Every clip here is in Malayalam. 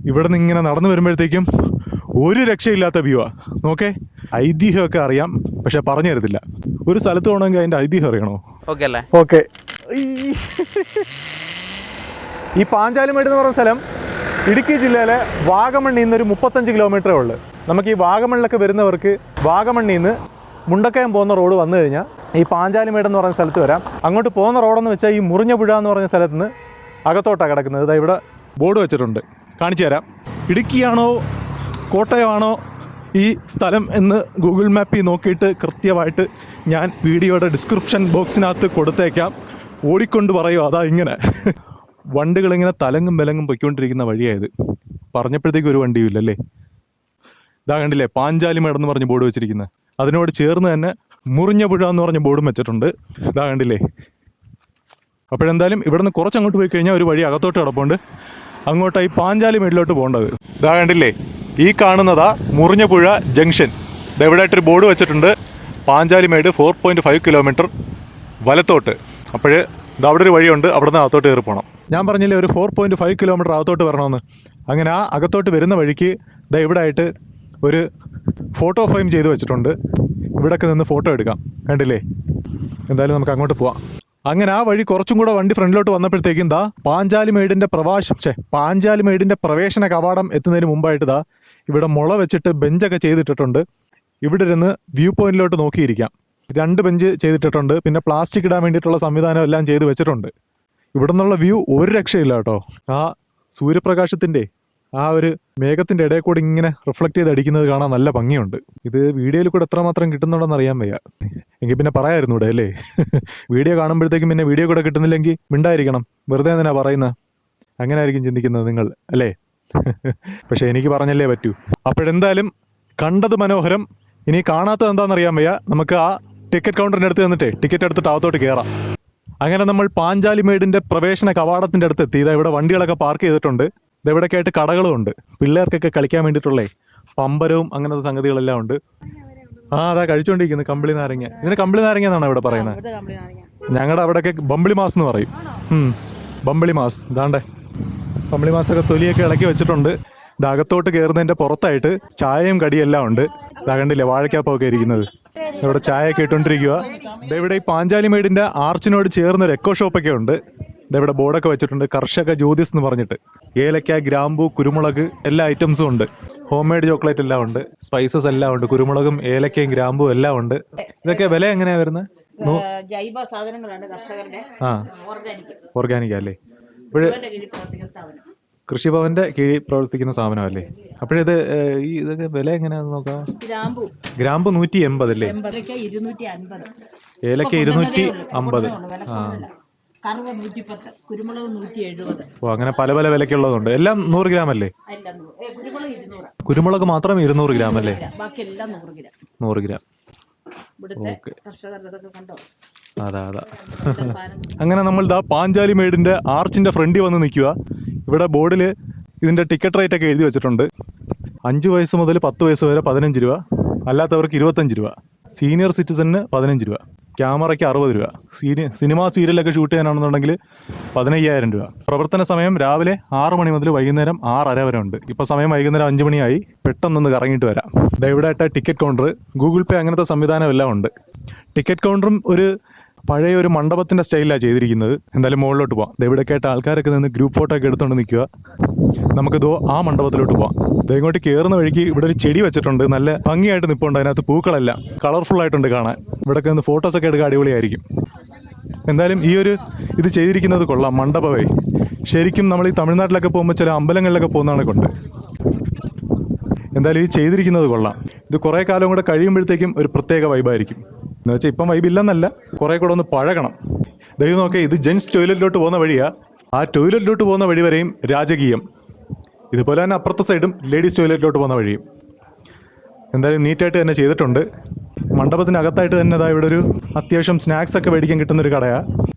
ഇവിടെ നിന്ന് ഇങ്ങനെ നടന്നു വരുമ്പോഴത്തേക്കും ഒരു രക്ഷയില്ലാത്ത വ്യൂവാ. നോക്കേ, ഐതിഹ്യമൊക്കെ അറിയാം, പക്ഷെ പറഞ്ഞു തരത്തില്ല. ഒരു സ്ഥലത്ത് പോകണമെങ്കിൽ അതിൻ്റെ ഐതിഹ്യം അറിയണോ? ഓക്കെ അല്ലേ? ഓക്കെ. ഈ പാഞ്ചാലിമേട് എന്ന് പറയുന്ന സ്ഥലം ഇടുക്കി ജില്ലയിലെ വാഗമണ്ണിൽ നിന്ന് ഒരു 35 കിലോമീറ്ററേ ഉള്ളൂ. നമുക്ക് ഈ വാഗമണ്ണിലൊക്കെ വരുന്നവർക്ക് വാഗമണ്ണിൽ നിന്ന് മുണ്ടക്കയം പോകുന്ന റോഡ് വന്നു കഴിഞ്ഞാൽ ഈ പാഞ്ചാലിമേട് എന്ന് പറയുന്ന സ്ഥലത്ത് വരാം. അങ്ങോട്ട് പോകുന്ന റോഡെന്ന് വെച്ചാൽ ഈ മുറിഞ്ഞപുഴ എന്ന് പറഞ്ഞ സ്ഥലത്ത് നിന്ന് അകത്തോട്ടാണ് കിടക്കുന്നത്. ഇതാ ഇവിടെ ബോർഡ് വെച്ചിട്ടുണ്ട്, കാണിച്ചു തരാം. ഇടുക്കിയാണോ കോട്ടയമാണോ ഈ സ്ഥലം എന്ന് ഗൂഗിൾ മാപ്പിൽ നോക്കിയിട്ട് കൃത്യമായിട്ട് ഞാൻ വീഡിയോയുടെ ഡിസ്ക്രിപ്ഷൻ ബോക്സിനകത്ത് കൊടുത്തേക്കാം. ഓടിക്കൊണ്ട് പറയുമോ, അതാ ഇങ്ങനെ വണ്ടികളിങ്ങനെ തലങ്ങും വിലങ്ങും പൊയ്ക്കൊണ്ടിരിക്കുന്ന വഴിയായത്. പറഞ്ഞപ്പോഴത്തേക്കും ഒരു വണ്ടിയും ഇല്ലല്ലേ. ഇതാ കണ്ടില്ലേ, പാഞ്ചാലിമേട് എന്ന് പറഞ്ഞ് ബോർഡ് വെച്ചിരിക്കുന്നത്. അതിനോട് ചേർന്ന് തന്നെ മുറിഞ്ഞപുഴ എന്ന് പറഞ്ഞ ബോർഡും വെച്ചിട്ടുണ്ട്. ഇതാ കണ്ടില്ലേ. അപ്പോഴെന്തായാലും ഇവിടെ നിന്ന് കുറച്ചങ്ങോട്ട് പോയി കഴിഞ്ഞാൽ ഒരു വഴി അകത്തോട്ട് കിടപ്പുണ്ട്. അങ്ങോട്ടായി പാഞ്ചാലിമേടിലോട്ട് പോകേണ്ടത്. ഇതാ കണ്ടില്ലേ, ഈ കാണുന്നതാ മുറിഞ്ഞപുഴ ജംഗ്ഷൻ. ഇതെവിടെയായിട്ടൊരു ബോർഡ് വെച്ചിട്ടുണ്ട്, പാഞ്ചാലിമേട് 4.5 കിലോമീറ്റർ വലത്തോട്ട്. അപ്പോൾ ഇത് അവിടെ ഒരു വഴിയുണ്ട്, അവിടെ നിന്ന് അകത്തോട്ട് കയറി പോകണം. ഞാൻ പറഞ്ഞില്ലേ ഒരു 4.5 കിലോമീറ്റർ അകത്തോട്ട് വരണമെന്ന്. അങ്ങനെ ആ അകത്തോട്ട് വരുന്ന വഴിക്ക് ഇതാ ഇവിടെ ആയിട്ട് ഒരു ഫോട്ടോ ഫ്രെയിം ചെയ്ത് വെച്ചിട്ടുണ്ട്. ഇവിടെയൊക്കെ നിന്ന് ഫോട്ടോ എടുക്കാം, കണ്ടില്ലേ. എന്തായാലും നമുക്ക് അങ്ങോട്ട് പോവാം. അങ്ങനെ ആ വഴി കുറച്ചും കൂടെ വണ്ടി ഫ്രണ്ടിലോട്ട് വന്നപ്പോഴത്തേക്കും ദാ പാഞ്ചാലിമേടിൻ്റെ പാഞ്ചാലിമേടിൻ്റെ പ്രവേശന കവാടം എത്തുന്നതിന് മുമ്പായിട്ട് ദാ ഇവിടെ മുള വെച്ചിട്ട് ബെഞ്ചൊക്കെ ചെയ്തിട്ടിട്ടുണ്ട്. ഇവിടെ ഇരുന്ന് വ്യൂ പോയിന്റിലോട്ട് നോക്കിയിരിക്കാം. 2 ബെഞ്ച് ചെയ്തിട്ടിട്ടുണ്ട്. പിന്നെ പ്ലാസ്റ്റിക് ഇടാൻ വേണ്ടിയിട്ടുള്ള സംവിധാനം എല്ലാം ചെയ്ത് വെച്ചിട്ടുണ്ട്. ഇവിടെ നിന്നുള്ള വ്യൂ ഒരു രക്ഷയില്ല കേട്ടോ. ആ സൂര്യപ്രകാശത്തിൻ്റെ ആ ഒരു മേഘത്തിൻ്റെ ഇടയിൽ കൂടി ഇങ്ങനെ റിഫ്ലക്ട് ചെയ്ത് അടിക്കുന്നത് കാണാൻ നല്ല ഭംഗിയുണ്ട്. ഇത് വീഡിയോയിൽ കൂടെ എത്രമാത്രം കിട്ടുന്നുണ്ടെന്ന് അറിയാൻ വയ്യ. എങ്കിൽ പിന്നെ പറയായിരുന്നു ഇവിടെ അല്ലേ. വീഡിയോ കാണുമ്പോഴത്തേക്കും പിന്നെ വീഡിയോ കൂടെ കിട്ടുന്നില്ലെങ്കിൽ മിണ്ടായിരിക്കണം, വെറുതെ എന്തിനാ പറയുന്നത്. അങ്ങനെ ആയിരിക്കും ചിന്തിക്കുന്നത് നിങ്ങൾ അല്ലേ. പക്ഷെ എനിക്ക് പറഞ്ഞല്ലേ പറ്റൂ. അപ്പോഴെന്തായാലും കണ്ടത് മനോഹരം. ഇനി കാണാത്തത് എന്താണെന്നറിയാൻ വയ്യ. നമുക്ക് ആ ടിക്കറ്റ് കൗണ്ടറിൻ്റെ അടുത്ത് നിന്നിട്ട് ടിക്കറ്റ് എടുത്തിട്ട് അകത്തോട്ട് കയറാം. അങ്ങനെ നമ്മൾ പാഞ്ചാലിമേടിൻ്റെ പ്രവേശന കവാടത്തിൻ്റെ അടുത്ത് എത്തി. ഇവിടെ വണ്ടികളൊക്കെ പാർക്ക് ചെയ്തിട്ടുണ്ട്. ഇതെവിടെയൊക്കെ ആയിട്ട് കടകളും ഉണ്ട്. പിള്ളേർക്കൊക്കെ കളിക്കാൻ വേണ്ടിയിട്ടുള്ളേ പമ്പരവും അങ്ങനത്തെ സംഗതികളെല്ലാം ഉണ്ട്. അതാ കഴിച്ചുകൊണ്ടിരിക്കുന്നത് കമ്പിളി നാരങ്ങ. ഇതിന് കമ്പിളി നാരങ്ങ എന്നാണ് ഇവിടെ പറയുന്നത്. ഞങ്ങളുടെ അവിടെയൊക്കെ ബമ്പിളി മാസ് എന്ന് പറയും. ബമ്പിളി മാസ്. ഇതാണ്ടേ ബമ്പിളി മാസൊക്കെ തൊലിയൊക്കെ ഇളക്കി വെച്ചിട്ടുണ്ട്. ഇത് അകത്തോട്ട് കയറുന്നതിൻ്റെ പുറത്തായിട്ട് ചായയും കടിയെല്ലാം ഉണ്ട്. ഇതാ കണ്ടില്ലേ വാഴക്കാപ്പൊക്കെ ഇരിക്കുന്നത്. ഇവിടെ ചായയൊക്കെ ഇട്ടുകൊണ്ടിരിക്കുക. ഇതെവിടെ ഈ പാഞ്ചാലിമേടിൻ്റെ ആർച്ചിനോട് ചേർന്നൊരു എക്കോ ഷോപ്പൊക്കെ ഉണ്ട്. ഇതെവിടെ ബോർഡൊക്കെ വെച്ചിട്ടുണ്ട്, കർഷക ജ്യോതിസ് എന്ന് പറഞ്ഞിട്ട്. ഏലക്ക, ഗ്രാമ്പു, കുരുമുളക് എല്ലാ ഐറ്റംസും ഉണ്ട്. ഹോം മെയ്ഡ് ചോക്ലേറ്റ് എല്ലാം ഉണ്ട്, സ്പൈസസ് എല്ലാം ഉണ്ട്. കുരുമുളകും ഏലക്കയും ഗ്രാമ്പും എല്ലാം ഉണ്ട്. ഇതൊക്കെ വില എങ്ങനെയാ വരുന്നത്? ജൈവ സാധനങ്ങളാണ് കർഷകരുടെ. ഓർഗാനിക് അല്ലേ? കൃഷിഭവന്റെ കീഴിൽ പ്രവർത്തിക്കുന്ന സ്ഥാപനമല്ലേ? അപ്പോഴിത് ഇതൊക്കെ വില എങ്ങനെയാണെന്ന് നോക്കാം. ഗ്രാമ്പു 180 അല്ലേ? ഏലക്ക 250. ഓ, അങ്ങനെ പല പല വിലക്കുള്ളതുണ്ട്. എല്ലാം 100 ഗ്രാം അല്ലേ? കുരുമുളക് മാത്രം 200 ഗ്രാം അല്ലേ? 100 ഗ്രാം. ഓക്കെ, അതാ. അങ്ങനെ നമ്മൾ ദാ പാഞ്ചാലിമേടിന്റെ ആർച്ചിന്റെ ഫ്രണ്ടിൽ വന്ന് നിൽക്കുക. ഇവിടെ ബോർഡിൽ ഇതിന്റെ ടിക്കറ്റ് റേറ്റ് ഒക്കെ എഴുതി വെച്ചിട്ടുണ്ട്. 5 വയസ്സ് മുതൽ 10 വയസ്സ് വരെ 15 രൂപ, അല്ലാത്തവർക്ക് 25 രൂപ, സീനിയർ സിറ്റിസണിന് 15 രൂപ, ക്യാമറയ്ക്ക് 60 രൂപ, സിനിമാ സീരിയലൊക്കെ ഷൂട്ട് ചെയ്യാനാണെന്നുണ്ടെങ്കിൽ 15,000 രൂപ. പ്രവർത്തന സമയം രാവിലെ 6 മണി മുതൽ വൈകുന്നേരം 6:30 വരെ ഉണ്ട്. ഇപ്പോൾ സമയം വൈകുന്നേരം 5 മണിയായി. പെട്ടെന്നൊന്ന് കറങ്ങിയിട്ട് വരാം. ഇവിടെ ആയിട്ട് ടിക്കറ്റ് കൗണ്ടർ, ഗൂഗിൾ പേ അങ്ങനത്തെ സംവിധാനം എല്ലാം ഉണ്ട്. ടിക്കറ്റ് കൗണ്ടറും ഒരു പഴയ ഒരു മണ്ഡപത്തിൻ്റെ സ്റ്റൈലിലാണ് ചെയ്തിരിക്കുന്നത്. എന്തായാലും മുകളിലോട്ട് പോവാം. ഇവിടെയൊക്കെ ആയിട്ട് ആൾക്കാരൊക്കെ നിന്ന് ഗ്രൂപ്പ് ഫോട്ടോ ഒക്കെ എടുത്തുകൊണ്ട് നിൽക്കുക. നമുക്കിതോ ആ മണ്ഡപത്തിലോട്ട് പോവാം. ഇങ്ങോട്ട് കയറുന്ന വഴിക്ക് ഇവിടെ ഒരു ചെടി വെച്ചിട്ടുണ്ട്, നല്ല ഭംഗിയായിട്ട് നിൽപ്പുണ്ട്. അതിനകത്ത് പൂക്കളെല്ലാം കളർഫുൾ ആയിട്ടുണ്ട് കാണാൻ. ഇവിടെയൊക്കെ നിന്ന് ഫോട്ടോസൊക്കെ എടുക്കുക, അടിപൊളിയായിരിക്കും. എന്തായാലും ഈ ഒരു ഇത് ചെയ്തിരിക്കുന്നത് കൊള്ളാം. മണ്ഡപമേ ശരിക്കും നമ്മൾ ഈ തമിഴ്നാട്ടിലൊക്കെ പോകുമ്പോൾ ചില അമ്പലങ്ങളിലൊക്കെ പോകുന്നതാണ് കൊണ്ട്. എന്തായാലും ഈ ചെയ്തിരിക്കുന്നത് കൊള്ളാം. ഇത് കുറേ കാലം കൂടെ കഴിയുമ്പോഴത്തേക്കും ഒരു പ്രത്യേക വൈബായിരിക്കും. എന്ന് വെച്ചാൽ ഇപ്പം വൈബില്ലെന്നല്ല, കുറേ കൂടെ ഒന്ന് പഴകണം. ദൈവം നോക്കേ, ഇത് ജെൻസ് ടോയ്ലറ്റിലോട്ട് പോകുന്ന വഴിയാണ്. ആ ടോയ്ലറ്റിലോട്ട് പോകുന്ന വഴി വരെയും രാജകീയം. ഇതുപോലെ തന്നെ അപ്പുറത്തെ സൈഡും ലേഡീസ് ടോയ്ലറ്റിലോട്ട് പോകുന്ന വഴിയും. എന്തായാലും നീറ്റായിട്ട് തന്നെ ചെയ്തിട്ടുണ്ട്. മണ്ഡപത്തിനകത്തായിട്ട് തന്നെ ഇതാ ഇവിടെ ഒരു അത്യാവശ്യം സ്നാക്സ് ഒക്കെ മേടിക്കാൻ കിട്ടുന്നൊരു കടയാണ്.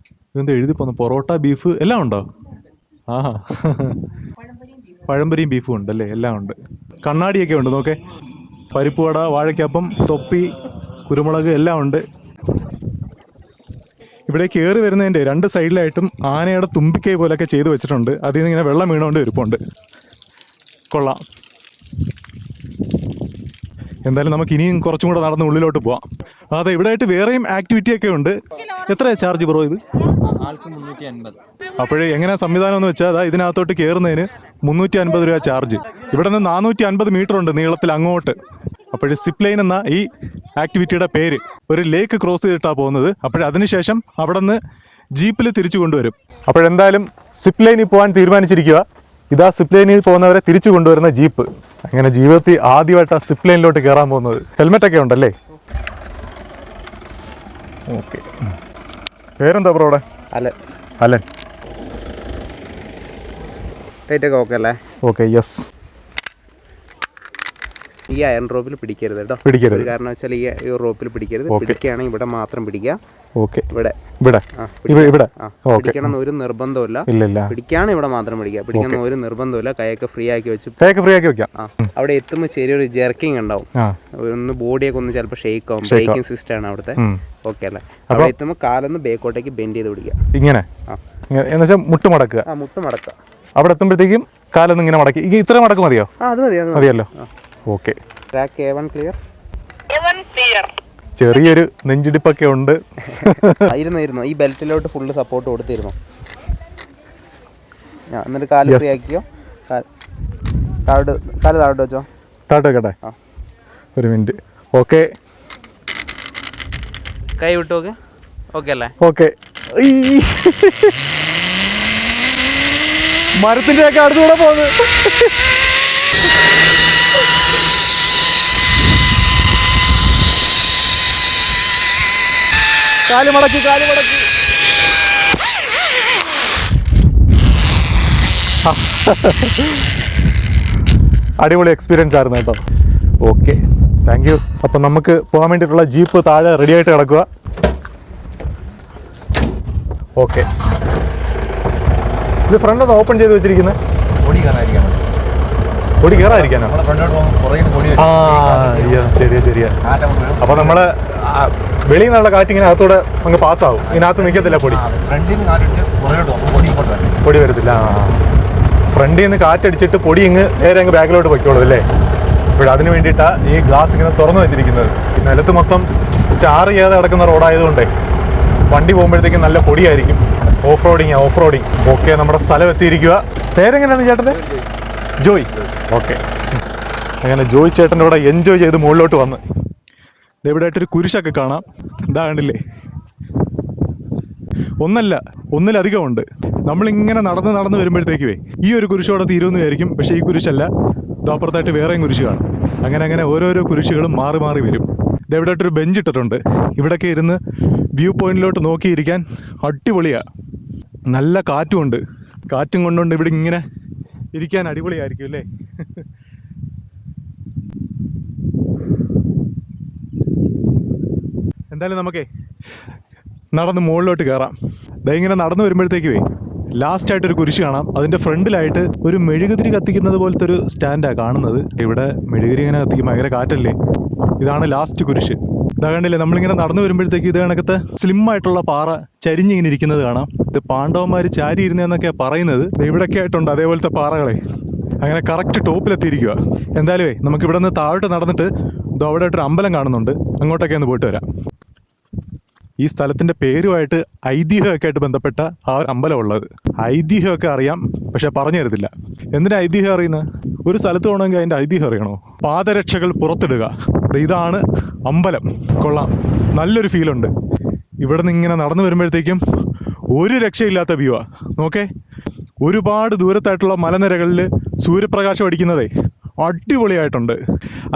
ഇതെന്താ എഴുതി പോകുന്നു? പൊറോട്ട, ബീഫ് എല്ലാം ഉണ്ടോ? ആഹാ, പഴംപൊരിയും ബീഫും ഉണ്ടല്ലേ? എല്ലാം ഉണ്ട്. കണ്ണാടിയൊക്കെ ഉണ്ട് നോക്കേ. പരിപ്പ് വട, വാഴയ്ക്കപ്പം, തൊപ്പി, കുരുമുളക് എല്ലാം ഉണ്ട്. ഇവിടെ കയറി വരുന്നതിൻ്റെ 2 സൈഡിലായിട്ടും ആനയുടെ തുമ്പിക്കൈ പോലെയൊക്കെ ചെയ്ത് വെച്ചിട്ടുണ്ട്. അതിൽ നിന്ന് ഇങ്ങനെ വെള്ളം വീണുകൊണ്ട് ഇരിപ്പുണ്ട്. കൊള്ളാം. എന്തായാലും നമുക്ക് ഇനിയും കുറച്ചും കൂടെ നടന്ന് ഉള്ളിലോട്ട് പോവാം. അതെ, ഇവിടെ ആയിട്ട് വേറെയും ആക്ടിവിറ്റി ഒക്കെ ഉണ്ട്. എത്രയാണ് ചാർജ് ബ്രോ ഇത്? ആൾക്ക് 350. അപ്പോഴേ എങ്ങനെയാ സംവിധാനം എന്ന് വെച്ചാൽ അതാ ഇതിനകത്തോട്ട് കയറുന്നതിന് 350 രൂപ ചാർജ്. ഇവിടെ നിന്ന് 450 മീറ്റർ ഉണ്ട് നീളത്തിൽ അങ്ങോട്ട്. അപ്പോഴേ സിപ്പ് ലൈൻ എന്ന ഈ ആക്ടിവിറ്റിയുടെ പേര്. ഒരു ലേക്ക് ക്രോസ് ചെയ്തിട്ടാണ് പോകുന്നത്. അതിനുശേഷം അവിടെ നിന്ന് ജീപ്പിൽ തിരിച്ചു കൊണ്ടുവരും. അപ്പോഴെന്തായാലും സിപ്പ് ലൈനിൽ പോകാൻ തീരുമാനിച്ചിരിക്കുക. ഇതാ സിപ്പ് ലൈനിൽ പോകുന്നവരെ തിരിച്ചു കൊണ്ടുവരുന്ന ജീപ്പ്. അങ്ങനെ ജീവിതത്തിൽ ആദ്യമായിട്ടാണ് സിപ്പ് ലൈനിലോട്ട് കയറാൻ പോകുന്നത്. ഹെൽമെറ്റൊക്കെ ഉണ്ടല്ലേ? ഓക്കെ. പേരെന്താ ബ്രോ അവിടെ? അലൻ. റേറ്റൊക്കെ ഓക്കെ അല്ലേ? Okay, yes. ഈ അയൺ റോപ്പിൽ പിടിക്കരുത് കേട്ടോ. പിടിക്കരുത്. കാരണം വെച്ചാൽ ഈ റോപ്പിൽ പിടിക്കരുത്. പിടിക്കുകയാണെങ്കിൽ ഇവിടെ മാത്രം പിടിക്കുക. ഓക്കെ. ഇവിടെ പിടിക്കണം ഒരു നിർബന്ധമില്ല. പിടിക്കാണ് ഇവിടെ മാത്രം പിടിക്കുക. പിടിക്കുന്ന ഒരു നിർബന്ധമില്ല. കൈയൊക്കെ ഫ്രീ ആക്കി വെക്കാം. അവിടെ എത്തുമ്പോൾ ചെറിയൊരു ജെർക്കിങ് ഉണ്ടാവും. ഒന്ന് ബോഡിയൊക്കെ ഒന്ന് ചിലപ്പോൾ ഷേക്ക് ആവും. ബ്രേക്കിംഗ് സിസ്റ്റം ആണ് അവിടുത്തെ. ഓക്കെ അല്ലേ? അവിടെ എത്തുമ്പോൾ കാലൊന്ന് ബേക്കോട്ടേക്ക് ബെൻഡ് ചെയ്ത് പിടിക്കുക. ഇങ്ങനെ മുട്ട് മടക്കുക. മുട്ട് മടക്കുക. അവിടെ എത്തുമ്പോഴത്തേക്കും കാലൊന്നും ഇങ്ങനെ മടക്കി. ഇത്ര മടക്ക് മതിയോ? അത് മതിയല്ലോ. ഓക്കെ. Track A1 clear. ചെറിയൊരു നെഞ്ചിടിപ്പൊക്കെ ഉണ്ട്. ഇരുന്നു ഈ ബെൽറ്റിലോട്ട് ഫുള്ള് സപ്പോർട്ട് കൊടുത്തിരുന്നു. എന്നിട്ട് കാല് ഫ്രീ ആക്കിയോ. കാല് താഴോട്ട് വെച്ചോ. താഴോട്ട് വെക്കട്ടെ. ഒരു മിനിറ്റ്. ഓക്കെ. കൈ വിട്ടു. ഓക്കെ. ഓക്കെ അല്ലേ? ഓക്കെ. മരത്തിന്റെ ഒക്കെ അടുത്തൂടെ പോകുന്നത്. കാല് മടക്കി. അടിപൊളി എക്സ്പീരിയൻസ് ആയിരുന്നു കേട്ടോ. Okay, thank you. അപ്പം നമുക്ക് പോകാൻ വേണ്ടിയിട്ടുള്ള ജീപ്പ് താഴെ റെഡി ആയിട്ട് കിടക്കുക. ഓക്കെ. ഇത് ഫ്രണ്ട് ഒന്ന് ഓപ്പൺ ചെയ്ത് വെച്ചിരിക്കുന്നത് പൊടി കയറാതിരിക്കാനോ? ശരിയാ. അപ്പോൾ നമ്മൾ വെളിയിൽ നിന്നുള്ള കാറ്റിങ്ങനെ അകത്തൂടെ അങ്ങ് പാസ്സാവും. ഇതിനകത്ത് നിൽക്കത്തില്ല പൊടി വരത്തില്ല. ഫ്രണ്ടിൽ നിന്ന് കാറ്റടിച്ചിട്ട് പൊടി ഇങ്ങ് നേരെ അങ്ങ് ബാക്കിലോട്ട് പൊയ്ക്കോളും അല്ലേ? അതിന് വേണ്ടിയിട്ടാണ് ഈ ഗ്ലാസ് ഇങ്ങനെ തുറന്നു വെച്ചിരിക്കുന്നത്. നിലത്ത് മൊത്തം ചാറ് ചെയ്യാതെ കിടക്കുന്ന റോഡായതുകൊണ്ടേ വണ്ടി പോകുമ്പോഴത്തേക്കും നല്ല പൊടിയായിരിക്കും. Off roading. ഓക്കെ, നമ്മുടെ സ്ഥലം എത്തിയിരിക്കുക. പേരെങ്ങനെയാണ് ചേട്ടൻ്റെ? ജോയ്. ഓക്കെ. അങ്ങനെ ജോയ് ചേട്ടൻ്റെ കൂടെ എൻജോയ് ചെയ്ത് മുകളിലോട്ട് വന്ന് ഇവിടെയായിട്ടൊരു കുരിശൊക്കെ കാണാം. ഇതാ കണ്ടില്ലേ? ഒന്നിലധികം ഉണ്ട്. നമ്മളിങ്ങനെ നടന്ന് വരുമ്പോഴത്തേക്കുവേ ഈ ഒരു കുരിശോടെ തീരുമെന്ന് വിചാരിക്കും. പക്ഷേ ഈ കുരിശല്ല, അപ്പുറത്തായിട്ട് വേറെയും കുരിശ് കാണും. അങ്ങനെ ഓരോരോ കുരിശുകളും മാറി വരും. ഇതെവിടെയായിട്ടൊരു ബെഞ്ച് ഇട്ടിട്ടുണ്ട്. ഇവിടെയൊക്കെ ഇരുന്ന് വ്യൂ പോയിന്റിലോട്ട് നോക്കിയിരിക്കാൻ അടിപൊളിയാണ്. നല്ല കാറ്റുമുണ്ട്. കാറ്റും കൊണ്ടുകൊണ്ട് ഇവിടെ ഇങ്ങനെ ഇരിക്കാൻ അടിപൊളിയായിരിക്കും അല്ലേ? എന്തായാലും നമുക്കേ നടന്ന് മുകളിലോട്ട് കയറാം. ഇങ്ങനെ നടന്നു വരുമ്പോഴത്തേക്കുവേ ലാസ്റ്റായിട്ടൊരു കുരിശ് കാണാം. അതിൻ്റെ ഫ്രണ്ടിലായിട്ട് ഒരു മെഴുകുതിരി കത്തിക്കുന്നത് പോലത്തെ ഒരു സ്റ്റാൻഡാണ് കാണുന്നത്. ഇവിടെ മെഴുകുതിരി ഇങ്ങനെ കത്തിക്കും, ഭയങ്കര കാറ്റല്ലേ? ഇതാണ് ലാസ്റ്റ് കുരിശ്. ഇതാ കണ്ടില്ലേ? നമ്മളിങ്ങനെ നടന്നു വരുമ്പോഴത്തേക്ക് ഇത് കണക്കത്തെ സ്ലിം ആയിട്ടുള്ള പാറ ചരിഞ്ഞിങ്ങനെ ഇരിക്കുന്നത് കാണാം. ഇത് പാണ്ഡവന്മാർ ചാരി ഇരുന്നതെന്നൊക്കെയാണ് പറയുന്നത്. ഇവിടെയൊക്കെ ആയിട്ടുണ്ട് അതേപോലത്തെ പാറകളെ. അങ്ങനെ കറക്റ്റ് ടോപ്പിലെത്തിയിരിക്കുക. എന്തായാലും നമുക്കിവിടെ നിന്ന് താഴോട്ട് നടന്നിട്ട് അവിടെ ആയിട്ടൊരു അമ്പലം കാണുന്നുണ്ട്. അങ്ങോട്ടൊക്കെ ഒന്ന് പോയിട്ട് വരാം. ഈ സ്ഥലത്തിൻ്റെ പേരുമായിട്ട് ഐതിഹ്യമൊക്കെ ആയിട്ട് ബന്ധപ്പെട്ട ആ ഒരു അമ്പലം ഉള്ളത്. ഐതിഹ്യമൊക്കെ അറിയാം, പക്ഷെ പറഞ്ഞു തരത്തില്ല. എന്തിനാ ഐതിഹ്യം അറിയുന്നത്? ഒരു സ്ഥലത്ത് പോകണമെങ്കിൽ അതിൻ്റെ ഐതിഹ്യം അറിയണോ? പാദരക്ഷകൾ പുറത്തിടുക. ഇതാണ് അമ്പലം. കൊള്ളാം, നല്ലൊരു ഫീലുണ്ട്. ഇവിടെ നിന്ന് ഇങ്ങനെ നടന്നു വരുമ്പോഴത്തേക്കും ഒരു രക്ഷയില്ലാത്ത വ്യൂവാ. നോക്കേ, ഒരുപാട് ദൂരത്തായിട്ടുള്ള മലനിരകളിൽ സൂര്യപ്രകാശം അടിക്കുന്നതേ അടിപൊളിയായിട്ടുണ്ട്.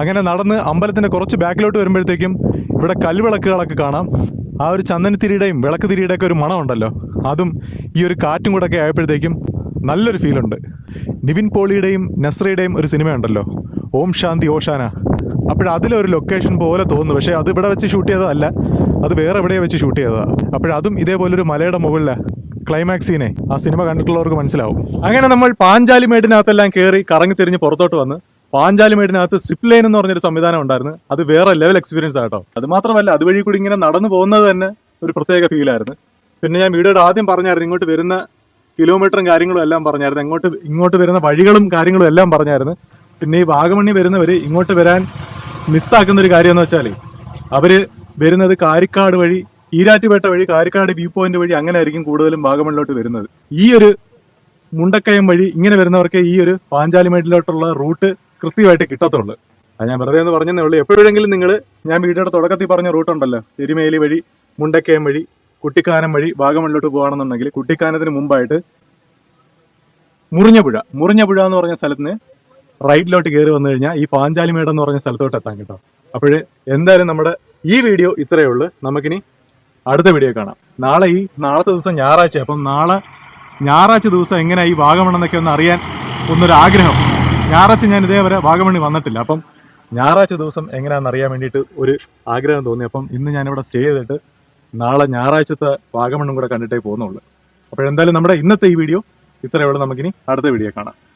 അങ്ങനെ നടന്ന് അമ്പലത്തിൻ്റെ കുറച്ച് ബാക്കിലോട്ട് വരുമ്പോഴത്തേക്കും ഇവിടെ കൽവിളക്കുകളൊക്കെ കാണാം. ആ ഒരു ചന്ദനത്തിരിയുടെയും വിളക്ക് തിരിയുടെയൊക്കെ ഒരു മണമുണ്ടല്ലോ, അതും ഈ ഒരു കാറ്റും കൂടെ ഒക്കെ ആയപ്പോഴത്തേക്കും നല്ലൊരു ഫീലുണ്ട്. നിവിൻ പോളിയുടെയും നസ്രയുടെയും ഒരു സിനിമയുണ്ടല്ലോ, ഓം ശാന്തി ഓശാന. അതിലൊരു ലൊക്കേഷൻ പോലെ തോന്നുന്നു. പക്ഷേ അത് ഇവിടെ വെച്ച് ഷൂട്ട് ചെയ്തതല്ല, അത് വേറെ എവിടെയോ വെച്ച് ഷൂട്ട് ചെയ്തതാണ്. അതും ഇതേപോലൊരു മലയുടെ മുകളിലാണ് ക്ലൈമാക്സ് സീനെ. ആ സിനിമ കണ്ടിട്ടുള്ളവർക്ക് മനസ്സിലാവും. അങ്ങനെ നമ്മൾ പാഞ്ചാലിമേടിനകത്തെല്ലാം കയറി കറങ്ങി തിരിഞ്ഞ് പുറത്തോട്ട് വന്ന് പാഞ്ചാലിമേടിനകത്ത് സിപ്പ് ലൈൻ എന്ന് പറഞ്ഞൊരു സംവിധാനം ഉണ്ടായിരുന്നു. അത് വേറെ ലെവൽ എക്സ്പീരിയൻസ് ആട്ടോ. അത് മാത്രമല്ല, അതുവഴി കൂടി ഇങ്ങനെ നടന്നു പോകുന്നത് തന്നെ ഒരു പ്രത്യേക ഫീലായിരുന്നു. പിന്നെ ഞാൻ വീഡിയോയുടെ ആദ്യം പറഞ്ഞായിരുന്നു, ഇങ്ങോട്ട് വരുന്ന കിലോമീറ്ററും കാര്യങ്ങളും എല്ലാം പറഞ്ഞായിരുന്നു. ഇങ്ങോട്ട് വരുന്ന വഴികളും കാര്യങ്ങളും എല്ലാം പറഞ്ഞായിരുന്നു. പിന്നെ ഈ വാഗമണ്ണി വരുന്നവർ ഇങ്ങോട്ട് വരാൻ മിസ്സാക്കുന്ന ഒരു കാര്യം എന്ന് വെച്ചാൽ അവർ വരുന്നത് കാരിക്കാട് വഴി, ഈരാറ്റുപേട്ട വഴി, കാരിക്കാട് വ്യൂ പോയിന്റ് വഴി അങ്ങനെ ആയിരിക്കും കൂടുതലും വാഗമണ്ണിലോട്ട് വരുന്നത്. ഈ ഒരു മുണ്ടക്കയം വഴി ഇങ്ങനെ വരുന്നവർക്ക് ഈ ഒരു പാഞ്ചാലിമേട്ടിലോട്ടുള്ള റൂട്ട് കൃത്യമായിട്ട് കിട്ടത്തുള്ളൂ. അത് ഞാൻ വെറുതെ എന്ന് പറഞ്ഞതേ ഉള്ളൂ. എപ്പോഴെങ്കിലും നിങ്ങൾ ഞാൻ വീഡിയോയുടെ തുടക്കത്തിൽ പറഞ്ഞ റൂട്ടുണ്ടല്ലോ, എരുമേലി വഴി മുണ്ടക്കയം വഴി കുട്ടിക്കാനം വഴി വാഗമണ്ണിലോട്ട് പോകുകയാണെന്നുണ്ടെങ്കിൽ കുട്ടിക്കാനത്തിന് മുമ്പായിട്ട് മുറിഞ്ഞപുഴ എന്ന് പറഞ്ഞ സ്ഥലത്തിന് റൈറ്റിലോട്ട് കയറി വന്നു കഴിഞ്ഞാൽ ഈ പാഞ്ചാലിമേട് എന്ന് പറഞ്ഞ സ്ഥലത്തോട്ട് എത്താൻ കേട്ടോ. അപ്പോൾ എന്തായാലും നമ്മുടെ ഈ വീഡിയോ ഇത്രയേ ഉള്ളൂ. നമുക്കിനി അടുത്ത വീഡിയോ കാണാം. നാളത്തെ ദിവസം ഞായറാഴ്ച. അപ്പം നാളെ ഞായറാഴ്ച ദിവസം എങ്ങനെ ഈ വാഗമണ്ണെന്നൊക്കെ ഒന്ന് അറിയാൻ ഒന്നൊരു ആഗ്രഹം. ഞായറാഴ്ച ഞാൻ ഇതേവരെ വാഗമണ്ണി വന്നിട്ടില്ല. അപ്പം ഞായറാഴ്ച ദിവസം എങ്ങനെയാണെന്ന് അറിയാൻ വേണ്ടിയിട്ട് ഒരു ആഗ്രഹം തോന്നി. അപ്പം ഇന്ന് ഞാനിവിടെ സ്റ്റേ ചെയ്തിട്ട് നാളെ ഞായറാഴ്ചത്തെ വാഗമണ്ണും കൂടെ കണ്ടിട്ടേ പോകുന്നുള്ളൂ. അപ്പോഴെന്തായാലും നമ്മുടെ ഇന്നത്തെ ഈ വീഡിയോ ഇത്രയേ ഉള്ളൂ. നമുക്കിനി അടുത്ത വീഡിയോ കാണാം.